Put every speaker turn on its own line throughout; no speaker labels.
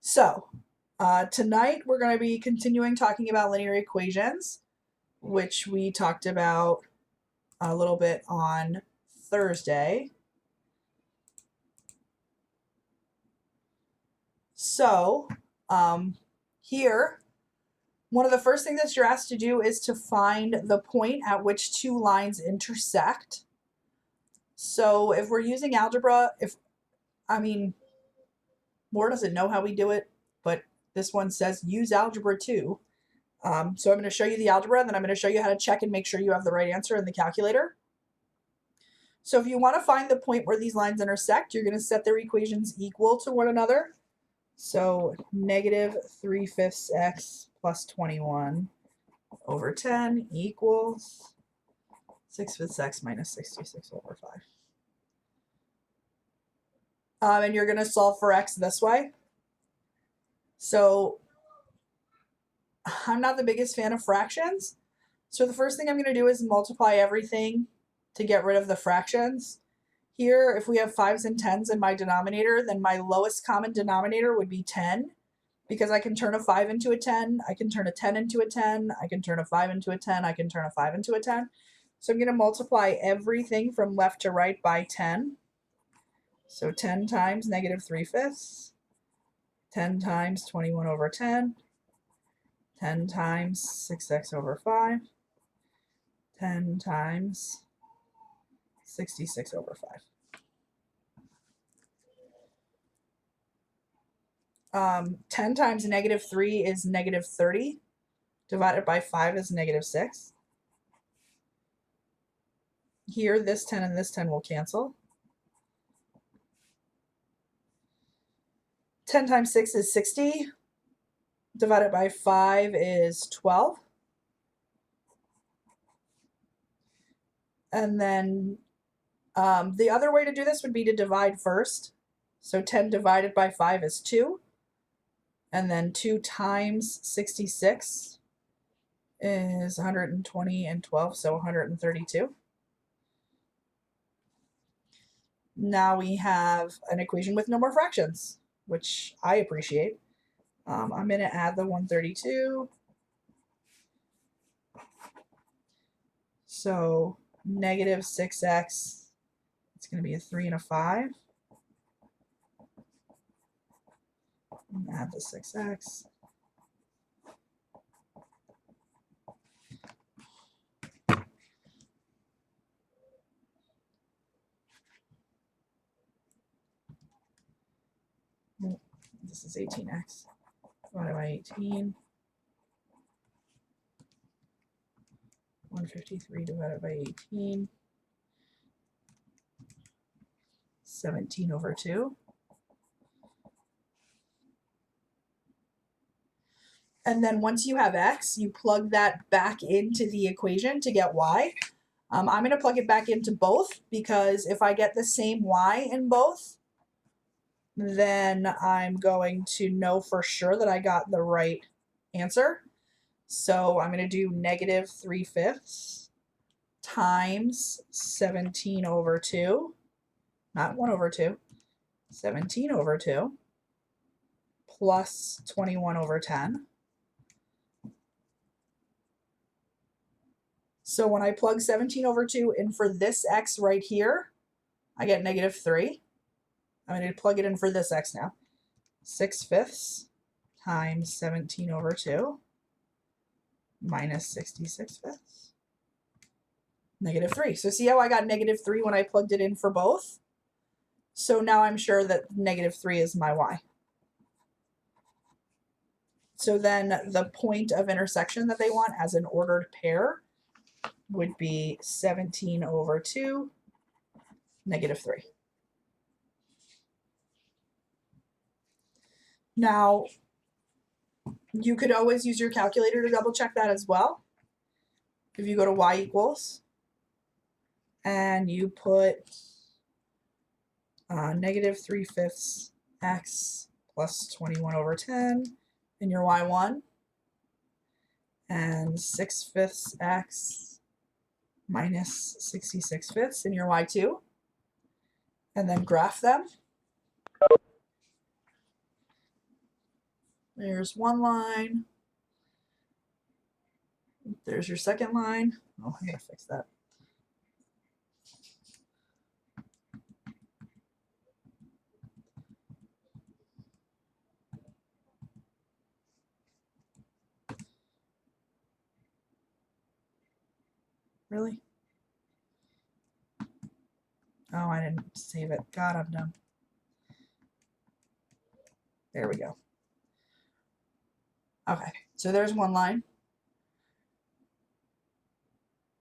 So, tonight we're going to be continuing talking about linear equations, which we talked about a little bit on Thursday. So, here, one of the first things that you're asked to do is to find the point at which two lines intersect. So, if we're using algebra, Moore doesn't know how we do it, but this one says use algebra 2. So I'm going to show you the algebra, and then I'm going to show you how to check and make sure you have the right answer in the calculator. So if you want to find the point where these lines intersect, you're going to set their equations equal to one another. So negative 3/5 x plus 21 over 10 equals 6/5 x minus 66 over 5. And you're going to solve for x this way. So I'm not the biggest fan of fractions. So the first thing I'm going to do is multiply everything to get rid of the fractions. Here, if we have 5s and 10s in my denominator, then my lowest common denominator would be 10, because I can turn a 5 into a 10, I can turn a 10 into a 10, I can turn a 5 into a 10, I can turn a 5 into a 10. So I'm going to multiply everything from left to right by 10. So 10 times negative 3/5, 10 times 21 over 10, 10 times 6x over 5, 10 times 66 over 5. 10 times negative 3 is negative 30. Divided by 5 is negative 6. Here, this 10 and this 10 will cancel. 10 times 6 is 60. Divided by 5 is 12. And then the other way to do this would be to divide first. So 10 divided by 5 is 2. And then 2 times 66 is 120 and 12, so 132. Now we have an equation with no more fractions, which I appreciate. I'm going to add the 132. So negative 6x, it's going to be a 3 and a 5. And add the 6x. This is 18x divided by 18. 153 divided by 18. 17 over 2. And then once you have x, you plug that back into the equation to get y. I'm going to plug it back into both, because if I get the same y in both, then I'm going to know for sure that I got the right answer. So I'm going to do negative 3/5 times 17 over 2, not 1 over 2, 17 over 2, plus 21 over 10. So when I plug 17 over 2 in for this x right here, I get negative 3. I'm going to plug it in for this x now. 6/5 times 17 over 2 minus 66/5. Negative 3. So see how I got negative 3 when I plugged it in for both? So now I'm sure that negative 3 is my y. So then the point of intersection that they want as an ordered pair would be 17 over 2, negative 3. Now, you could always use your calculator to double check that as well. If you go to y equals, and you put negative 3/5 x plus 21 over 10 in your y1, and 6/5 x minus 66/5 in your y2, and then graph them. There's one line. There's your second line. Oh, I gotta fix that. Really? Oh, I didn't save it. God, I'm dumb. There we go. Okay, so there's one line.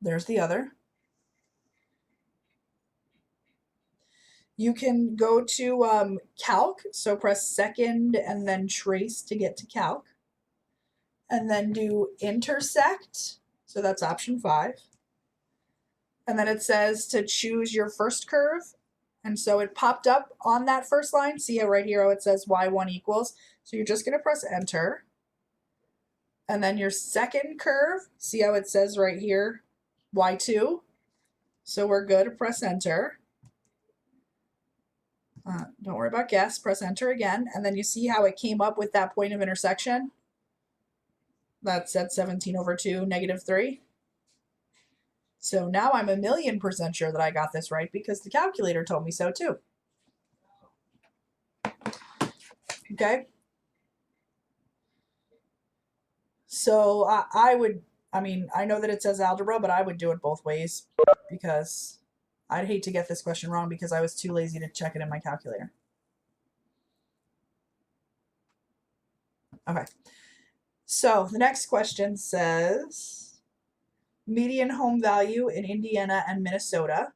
There's the other. You can go to calc, so press second and then trace to get to calc. And then do intersect, so that's option 5. And then it says to choose your first curve. And so it popped up on that first line. See how right here it says y1 equals. So you're just going to press enter. And then your second curve, see how it says right here, y2. So we're good. Press enter. Don't worry about guess. Press enter again. And then you see how it came up with that point of intersection. That's at 17/2, -3. So now I'm 1,000,000% sure that I got this right because the calculator told me so too. Okay. So I know that it says algebra, but I would do it both ways because I'd hate to get this question wrong because I was too lazy to check it in my calculator. Okay. So the next question says median home value in Indiana and Minnesota.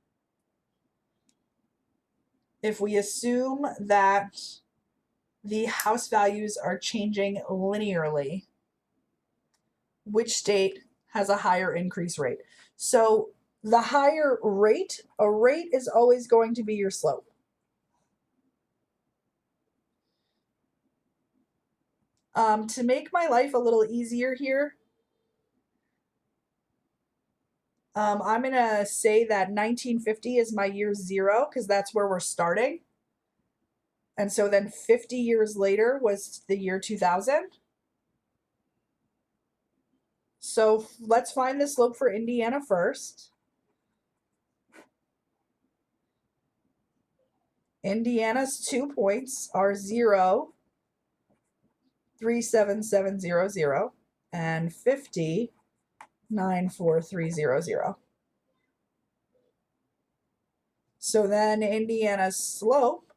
If we assume that the house values are changing linearly, which state has a higher increase rate? So the higher rate, a rate is always going to be your slope. To make my life a little easier here, I'm going to say that 1950 is my year 0 because that's where we're starting. And so then 50 years later was the year 2000. So let's find the slope for Indiana first. Indiana's 2 points are 0, 37700, and 50, 94300. So then Indiana's slope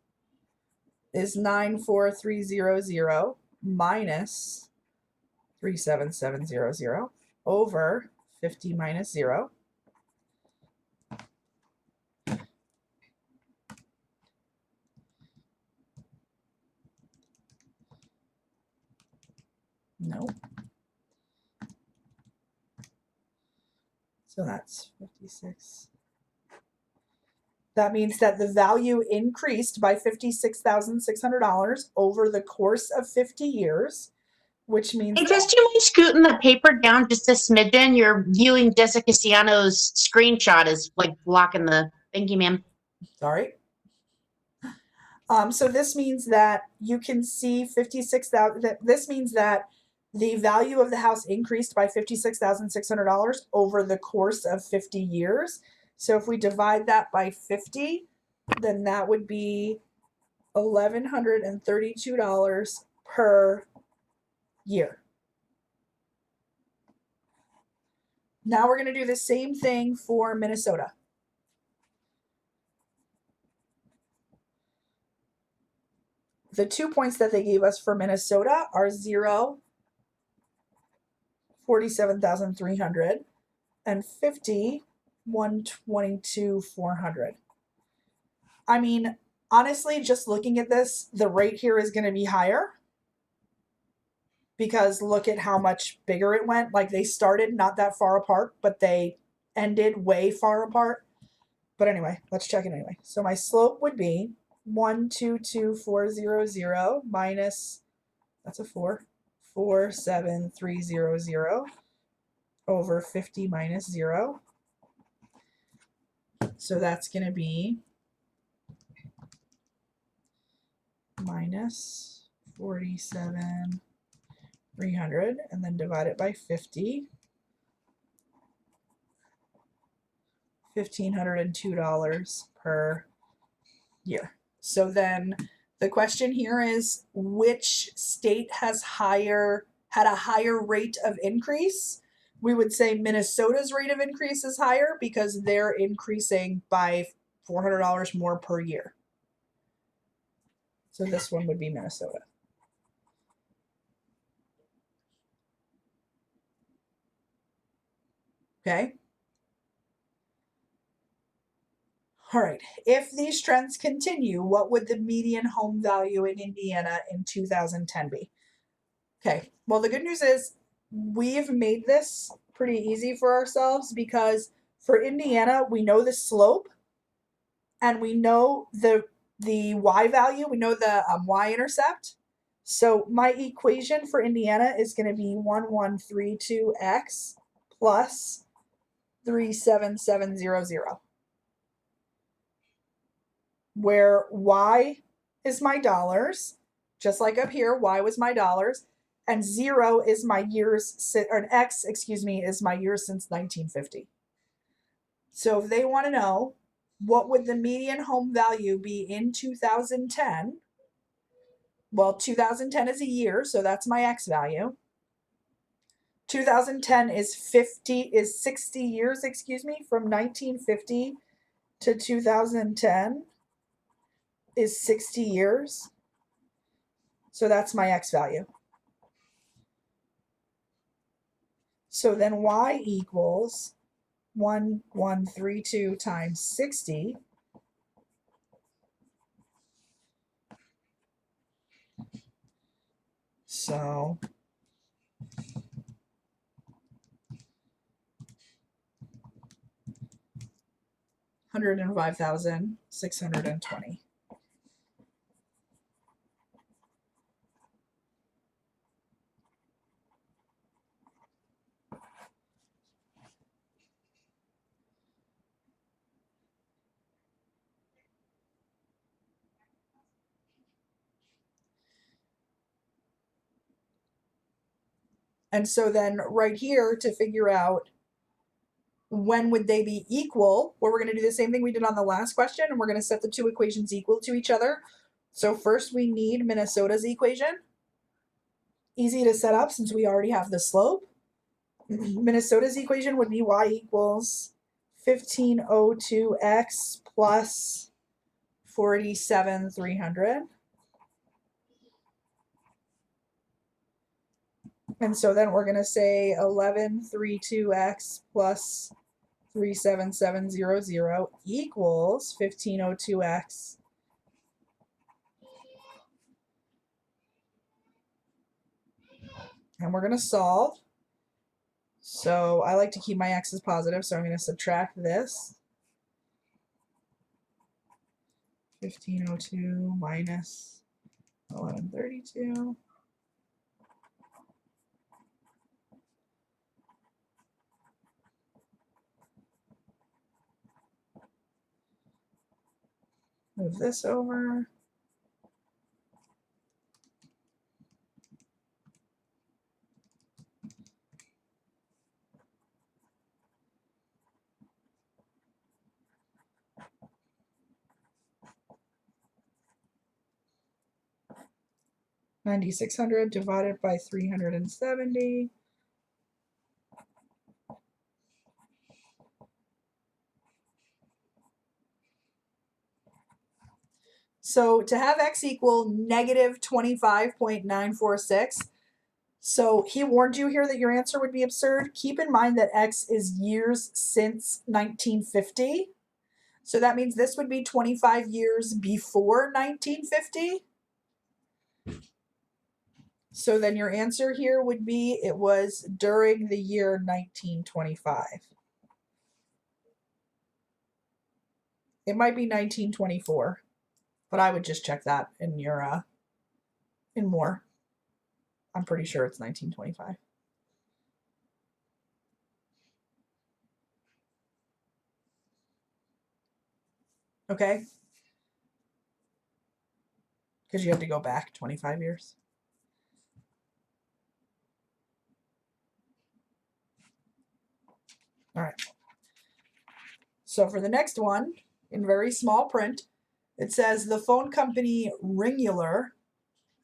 is 94300 minus 37700 over 50 minus 0. Nope. So that's 56. That means that the value increased by $56,600 over the course of 50 years, which means.
Hey, just you mind scooting the paper down just a smidgen? You're viewing Jessica Ciano's screenshot is like blocking the. Thank you, ma'am.
Sorry. So this means that you can see 56,000. This means that the value of the house increased by $56,600 over the course of 50 years. So if we divide that by 50, then that would be $1,132 per year. Now we're going to do the same thing for Minnesota. The 2 points that they gave us for Minnesota are 0, 47,300, and 50, 122,400. I mean, honestly, just looking at this, the rate here is going to be higher because look at how much bigger it went. Like they started not that far apart, but they ended way far apart. But anyway, let's check it anyway. So my slope would be 122,400 minus, that's a 4, 47300 over 50 minus 0. So that's going to be minus 47 300 and then divide it by 50. $1,502 per year. So then the question here is, which state has had a higher rate of increase? We would say Minnesota's rate of increase is higher because they're increasing by $400 more per year. So this one would be Minnesota. Okay. All right. If these trends continue, what would the median home value in Indiana in 2010 be? Okay. Well, the good news is we've made this pretty easy for ourselves because for Indiana, we know the slope and we know the y value, we know the y-intercept. So my equation for Indiana is going to be 1132x plus 37700, where y is my dollars, just like up here, y was my dollars, and 0 is my years, or x, excuse me, is my years since 1950. So if they want to know what would the median home value be in 2010, well, 2010 is a year, so that's my x value. 2010 is 60 years, excuse me, from 1950 to 2010 is 60 years. So that's my x value. So then y equals 1132 times 60. So $105,620. And so then right here to figure out when would they be equal, well, we're going to do the same thing we did on the last question, and we're going to set the two equations equal to each other. So first we need Minnesota's equation. Easy to set up since we already have the slope. Minnesota's equation would be y equals 1502x plus 47,300. And so then we're going to say 1132x plus 37700 equals 1502x and we're going to solve. So I like to keep my x's positive, so I'm going to subtract this. 1502 minus 1132. Move this over. $9,600 divided by 370. So to have x equal negative 25.946, so he warned you here that your answer would be absurd. Keep in mind that x is years since 1950. So that means this would be 25 years before 1950. So then your answer here would be it was during the year 1925. It might be 1924, but I would just check that in your in more. I'm pretty sure it's 1925. Okay? Because you have to go back 25 years. All right. So for the next one, in very small print, it says the phone company Ringular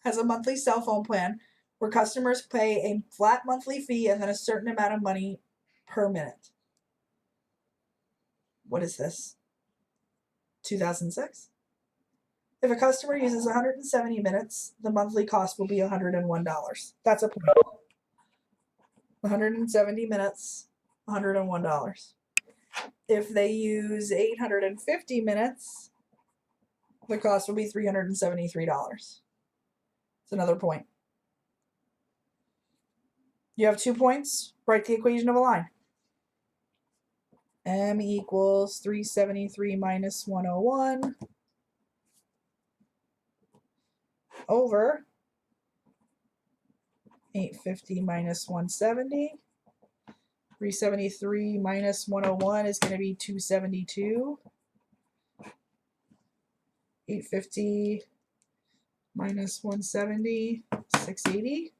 has a monthly cell phone plan where customers pay a flat monthly fee and then a certain amount of money per minute. What is this? 2006? If a customer uses 170 minutes, the monthly cost will be $101. That's a point. 170 minutes, $101. If they use 850 minutes, the cost will be $373. It's another point. You have 2 points. Write the equation of a line. M equals 373 minus 101 over 850 minus 170. 373 minus 101 is going to be 272. 850 minus 170, 680.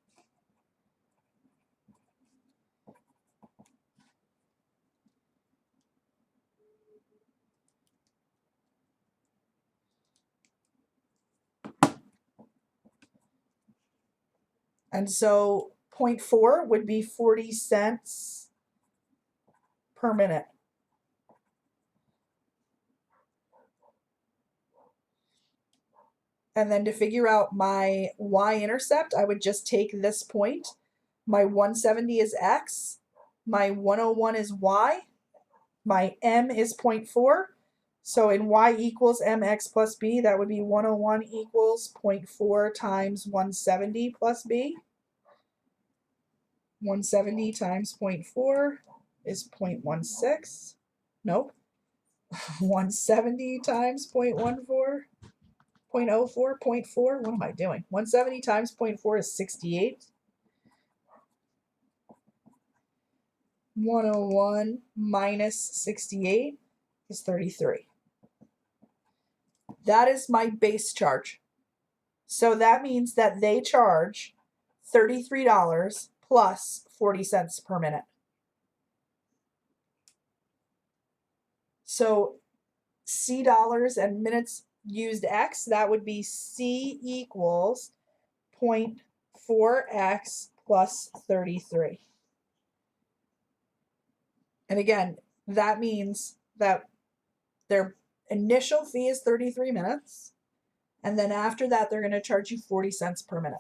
And so 0.4 would be 40 cents per minute. And then to figure out my y-intercept, I would just take this point. My 170 is x. My 101 is y. My m is 0.4. So in y equals mx plus b, that would be 101 equals 0.4 times 170 plus b. 170 times 0.4 is 0.16. Nope. 170 times 0.14. 0.04, 0.4. What am I doing? 170 times 0.4 is 68. 101 minus 68 is 33. That is my base charge. So that means that they charge $33 plus 40 cents per minute. So C dollars and minutes used X, that would be C equals 0.4X plus 33. And again, that means that their initial fee is 33 minutes. And then after that, they're going to charge you 40 cents per minute.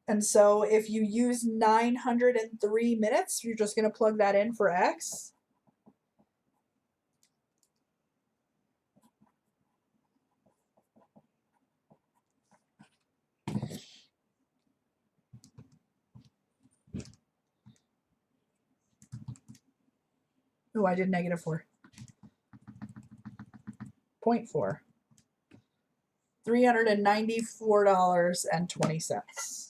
And so if you use 903 minutes, you're just going to plug that in for X. Oh, I did -4. 0.4. $394.20.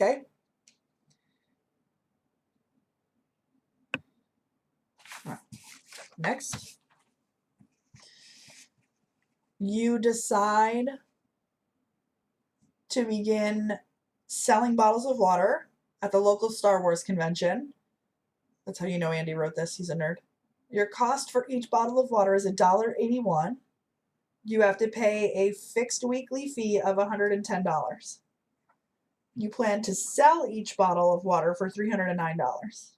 Okay. Next, you decide to begin selling bottles of water at the local Star Wars convention. That's how you know Andy wrote this. He's a nerd. Your cost for each bottle of water is $1.81. You have to pay a fixed weekly fee of $110. You plan to sell each bottle of water for $309.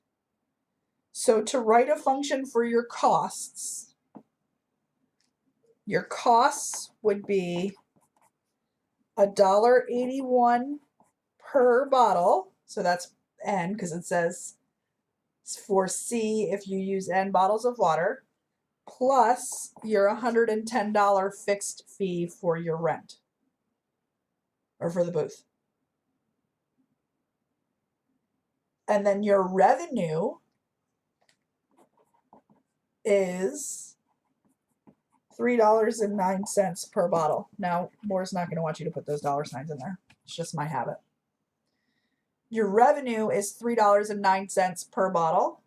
So to write a function for your costs would be $1.81 per bottle. So that's N because it says for C if you use N bottles of water, plus your $110 fixed fee for your rent or for the booth. And then your revenue is $3.09 per bottle. Now, Moore's not going to want you to put those dollar signs in there. It's just my habit. Your revenue is $3.09 per bottle.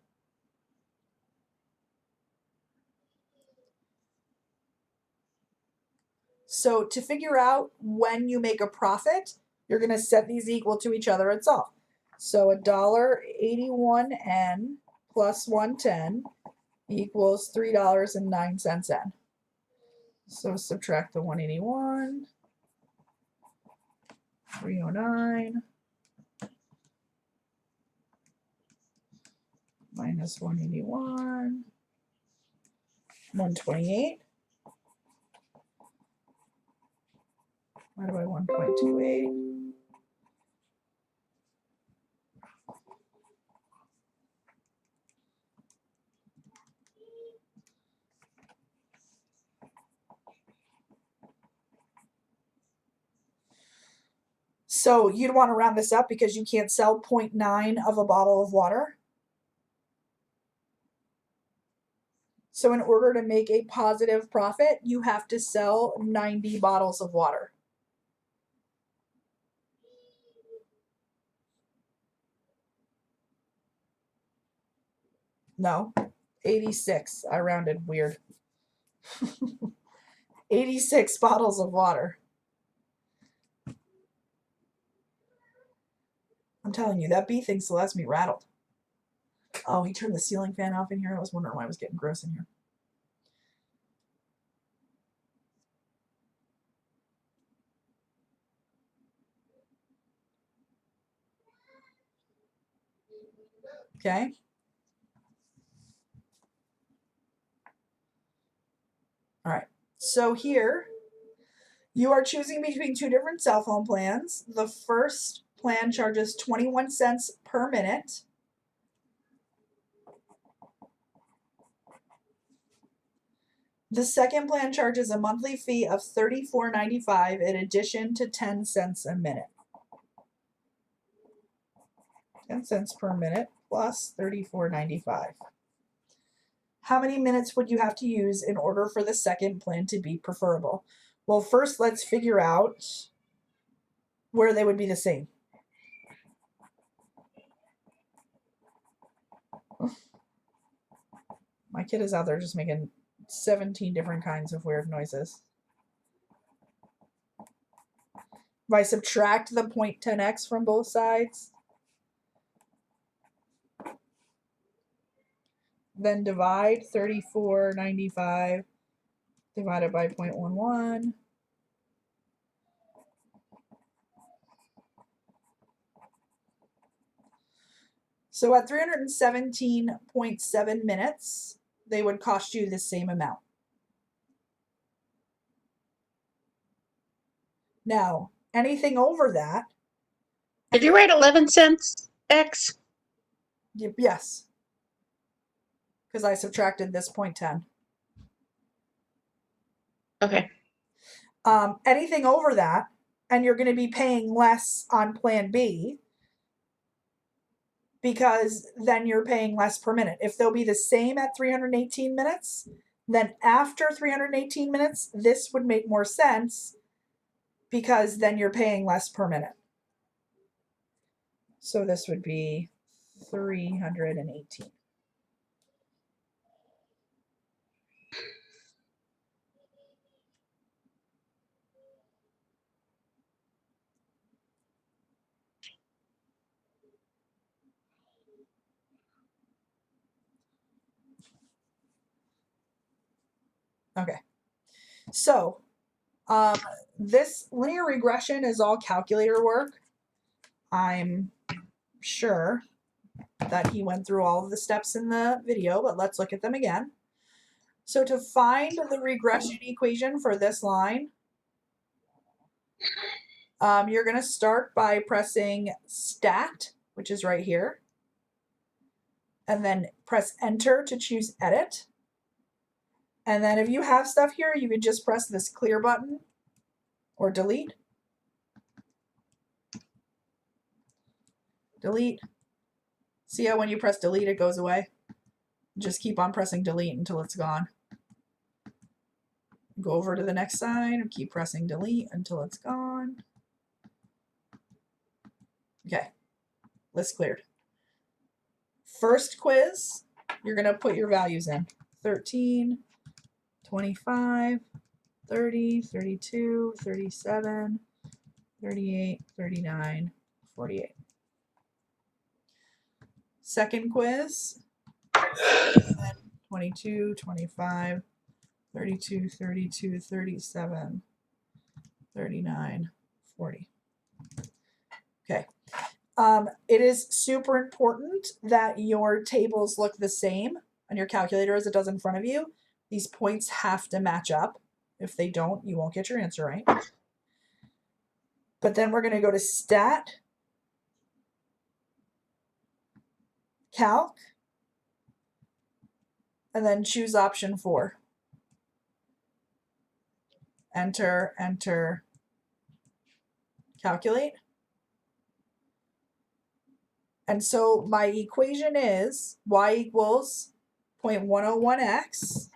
So to figure out when you make a profit, you're going to set these equal to each other itself. So $1.81 plus 110 equals $3.09. So subtract the 181, 309 minus 181, 128. Divided by 1.28. So you'd want to round this up because you can't sell 0.9 of a bottle of water. So in order to make a positive profit, you have to sell 90 bottles of water. No, 86. I rounded weird. 86 bottles of water. I'm telling you, that bee thinks the last meat rattled. Oh, he turned the ceiling fan off in here. I was wondering why it was getting gross in here. Okay. All right. So here, you are choosing between two different cell phone plans. The first plan charges 21 cents per minute. The second plan charges a monthly fee of $34.95 in addition to 10 cents a minute. 10 cents per minute plus $34.95. How many minutes would you have to use in order for the second plan to be preferable? Well, first let's figure out where they would be the same. My kid is out there just making 17 different kinds of weird noises. If I subtract the 0.10x from both sides, then divide 34.95 divided by 0.11. So at 317.7 minutes, they would cost you the same amount. Now, anything over that.
Did you write 11 cents X?
Yes. Because I subtracted this 0.10.
Okay.
Anything over that, and you're going to be paying less on plan B, because then you're paying less per minute. If they'll be the same at 318 minutes, then after 318 minutes, this would make more sense because then you're paying less per minute. So this would be 318. Okay. So this linear regression is all calculator work. I'm sure that he went through all of the steps in the video, but let's look at them again. So to find the regression equation for this line, you're going to start by pressing stat, which is right here, and then press enter to choose edit. And then if you have stuff here, you could just press this clear button or delete. Delete. See how when you press delete, it goes away? Just keep on pressing delete until it's gone. Go over to the next side and keep pressing delete until it's gone. Okay, list cleared. First quiz, you're going to put your values in. 13, 25, 30, 32, 37, 38, 39, 48. Second quiz, 22, 25, 32, 32, 37, 39, 40. Okay. It is super important that your tables look the same on your calculator as it does in front of you. These points have to match up. If they don't, you won't get your answer right. But then we're going to go to Stat, Calc, and then choose option 4. Enter, enter, calculate. And so my equation is y equals 0.101x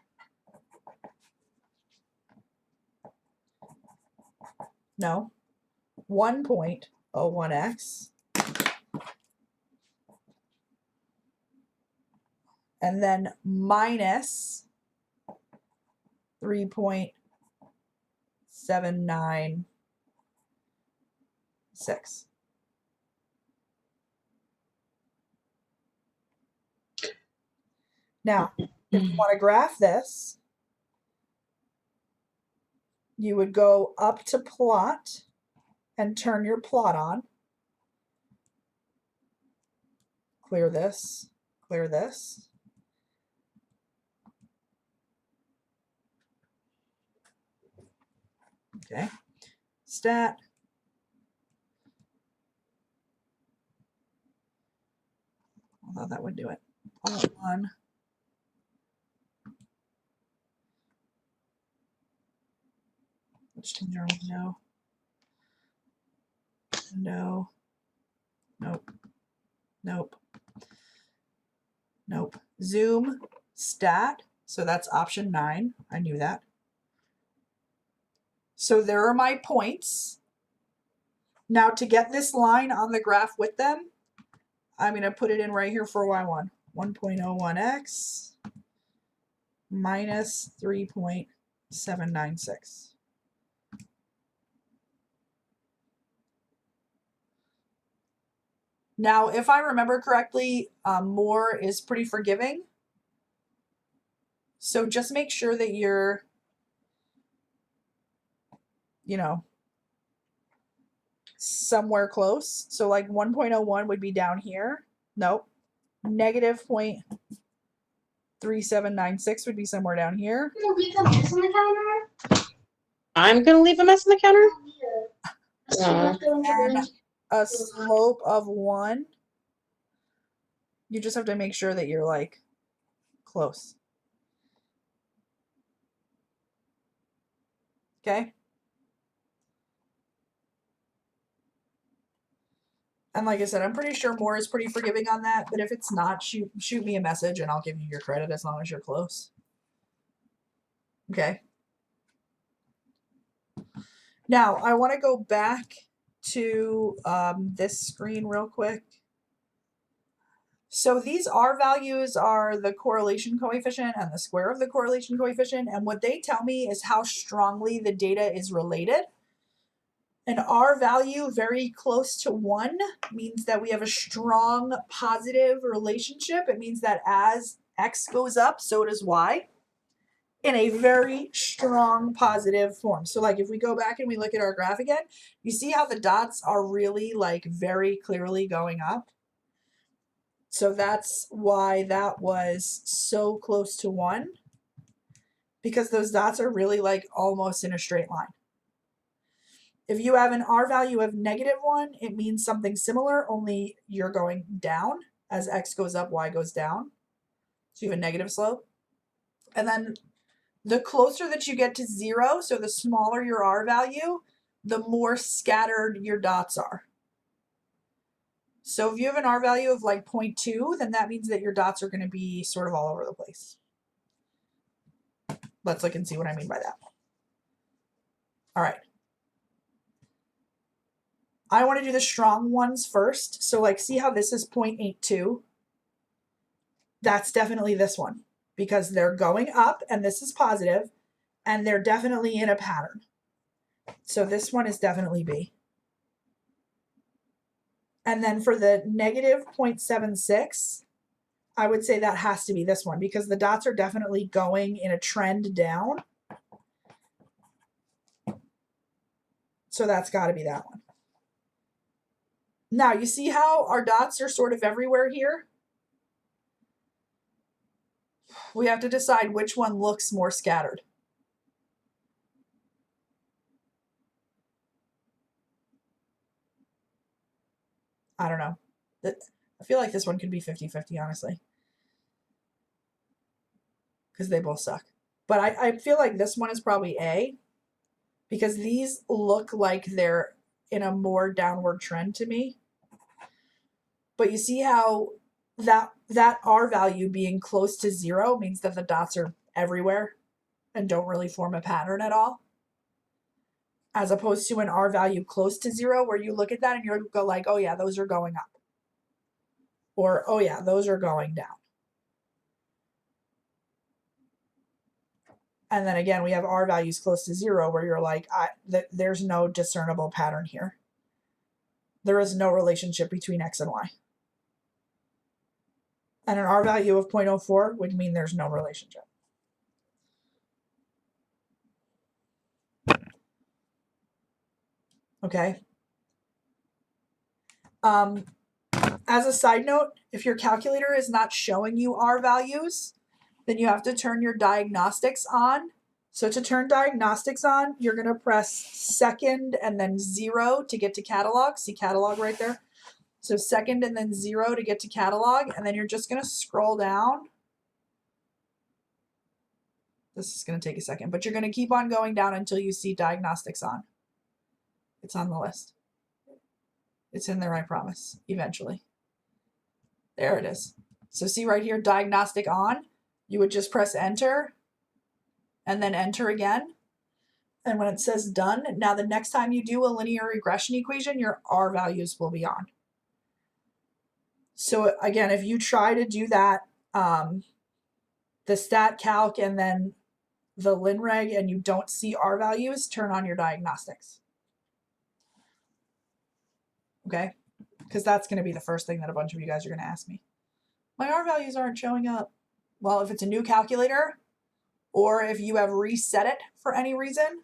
no, 1.01x and then minus 3.796. Now, if you want to graph this, you would go up to plot and turn your plot on. Clear this, clear this. Okay, Stat. Although that would do it. Plot 1. Let's change our window. Window. Nope. Nope. Nope. Zoom stat. So that's option 9. I knew that. So there are my points. Now to get this line on the graph with them, I'm going to put it in right here for y1. 1.01x minus 3.796. Now, if I remember correctly, more is pretty forgiving. So just make sure that you're, somewhere close. So like 1.01 would be down here. Nope. Negative 0.3796 would be somewhere down here.
I'm going to leave a mess on the counter?
And a slope of 1. You just have to make sure that you're like close. Okay. And like I said, I'm pretty sure more is pretty forgiving on that, but if it's not, shoot me a message and I'll give you your credit as long as you're close. Okay. Now, I want to go back to this screen real quick. So these R values are the correlation coefficient and the square of the correlation coefficient, and what they tell me is how strongly the data is related. An R value very close to 1 means that we have a strong positive relationship. It means that as X goes up, so does Y in a very strong positive form. So like if we go back and we look at our graph again, you see how the dots are really like very clearly going up. So that's why that was so close to 1, because those dots are really like almost in a straight line. If you have an R value of -1, it means something similar, only you're going down. As X goes up, Y goes down. So you have a negative slope. And then the closer that you get to 0, so the smaller your R value, the more scattered your dots are. So if you have an R value of like 0.2, then that means that your dots are going to be sort of all over the place. Let's look and see what I mean by that. All right. I want to do the strong ones first. So like, see how this is 0.82? That's definitely this one because they're going up and this is positive and they're definitely in a pattern. So this one is definitely B. And then for the negative 0.76, I would say that has to be this one because the dots are definitely going in a trend down. So that's got to be that one. Now, you see how our dots are sort of everywhere here? We have to decide which one looks more scattered. I don't know. I feel like this one could be 50-50, honestly. Because they both suck. But I feel like this one is probably A. Because these look like they're in a more downward trend to me. But you see how that R value being close to 0 means that the dots are everywhere and don't really form a pattern at all. As opposed to an R value close to 0 where you look at that and you go like, oh yeah, those are going up. Or, oh yeah, those are going down. And then again, we have R values close to 0 where you're like, there's no discernible pattern here. There is no relationship between X and Y. And an R value of 0.04 would mean there's no relationship. Okay. As a side note, if your calculator is not showing you R values, then you have to turn your diagnostics on. So to turn diagnostics on, you're going to press second and then 0 to get to catalog. See catalog right there? So second and then 0 to get to catalog. And then you're just going to scroll down. This is going to take a second, but you're going to keep on going down until you see diagnostics on. It's on the list. It's in there, I promise, eventually. There it is. So see right here, diagnostic on. You would just press enter and then enter again. And when it says done, now the next time you do a linear regression equation, your R values will be on. So again, if you try to do that, the stat calc and then the linreg and you don't see R values, turn on your diagnostics. Okay? Because that's going to be the first thing that a bunch of you guys are going to ask me. My R values aren't showing up. Well, if it's a new calculator or if you have reset it for any reason,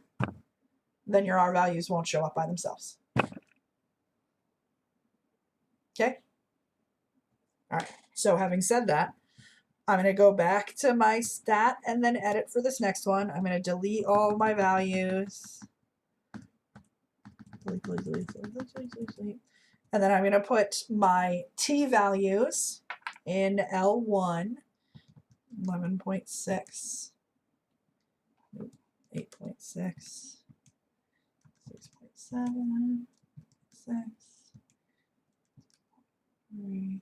then your R values won't show up by themselves. Okay? All right. So having said that, I'm going to go back to my stat and then edit for this next one. I'm going to delete all my values. And then I'm going to put my T values in L1, 11.6, 8.6, 6.7, 6, 3,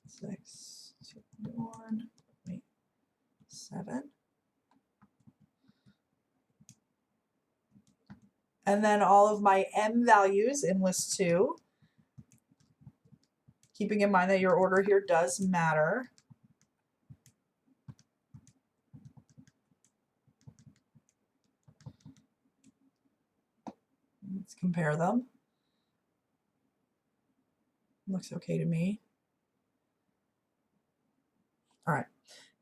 6, 2.1, 8, 7. And then all of my M values in list 2. Keeping in mind that your order here does matter. Let's compare them. Looks okay to me. All right.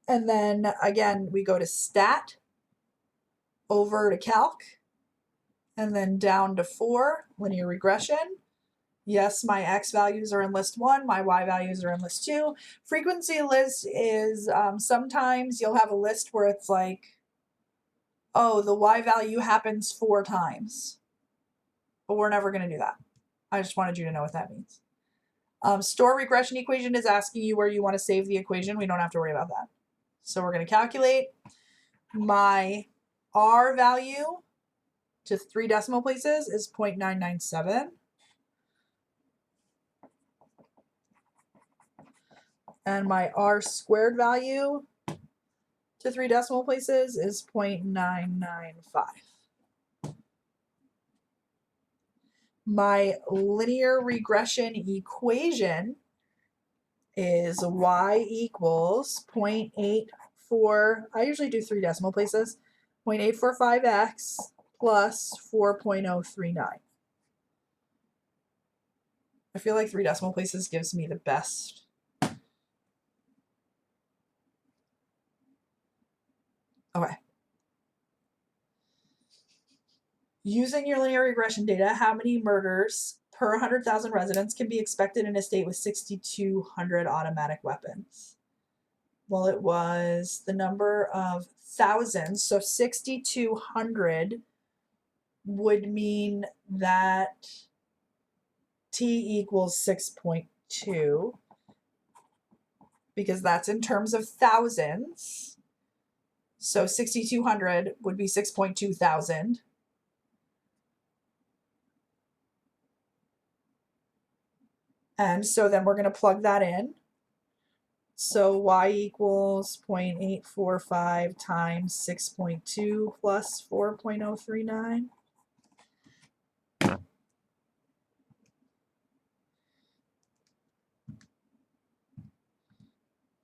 And then again, we go to stat, over to calc, and then down to 4, linear regression. Yes, my X values are in list 1, my Y values are in list 2. Frequency list is sometimes you'll have a list where it's like, oh, the Y value happens 4 times. But we're never going to do that. I just wanted you to know what that means. Store regression equation is asking you where you want to save the equation. We don't have to worry about that. So we're going to calculate my R value to 3 decimal places is 0.997. And my r squared value to 3 decimal places is 0.995. My linear regression equation is y equals 0.84, I usually do 3 decimal places, 0.845x plus 4.039. I feel like 3 decimal places gives me the best. Okay. Using your linear regression data, how many murders per 100,000 residents can be expected in a state with 6,200 automatic weapons? Well, it was the number of thousands. So 6,200 would mean that t equals 6.2 because that's in terms of thousands. So 6,200 would be 6.2 thousand. And so then we're going to plug that in. So y equals 0.845 times 6.2 plus 4.039.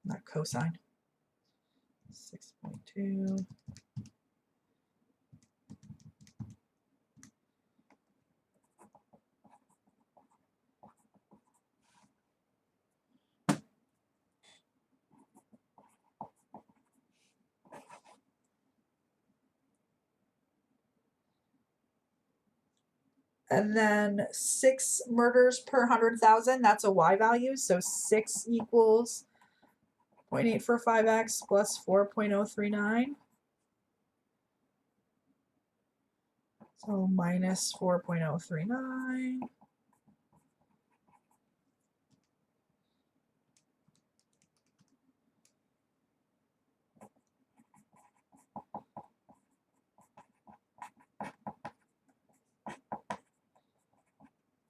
Not cosine. 6.2. And then 6 murders per 100,000, that's a y value. So 6 equals 0.845x plus 4.039. So minus 4.039.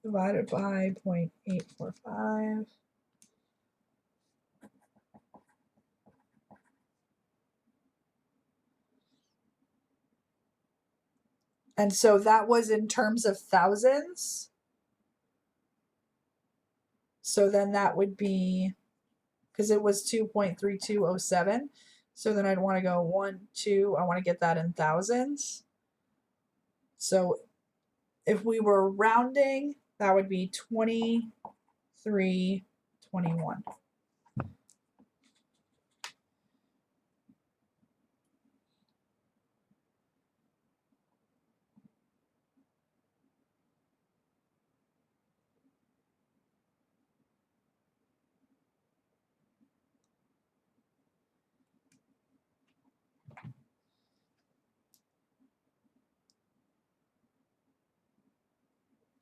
Divided by 0.845. And so that was in terms of thousands. So then that would be, because it was 2.3207. So then I'd want to go 1, 2, I want to get that in thousands. So if we were rounding, that would be 2321.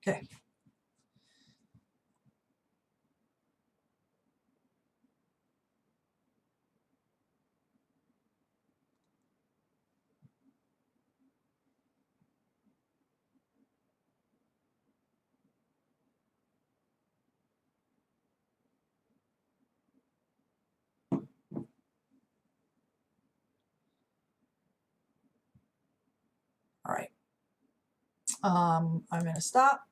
Okay. All right. I'm going to stop.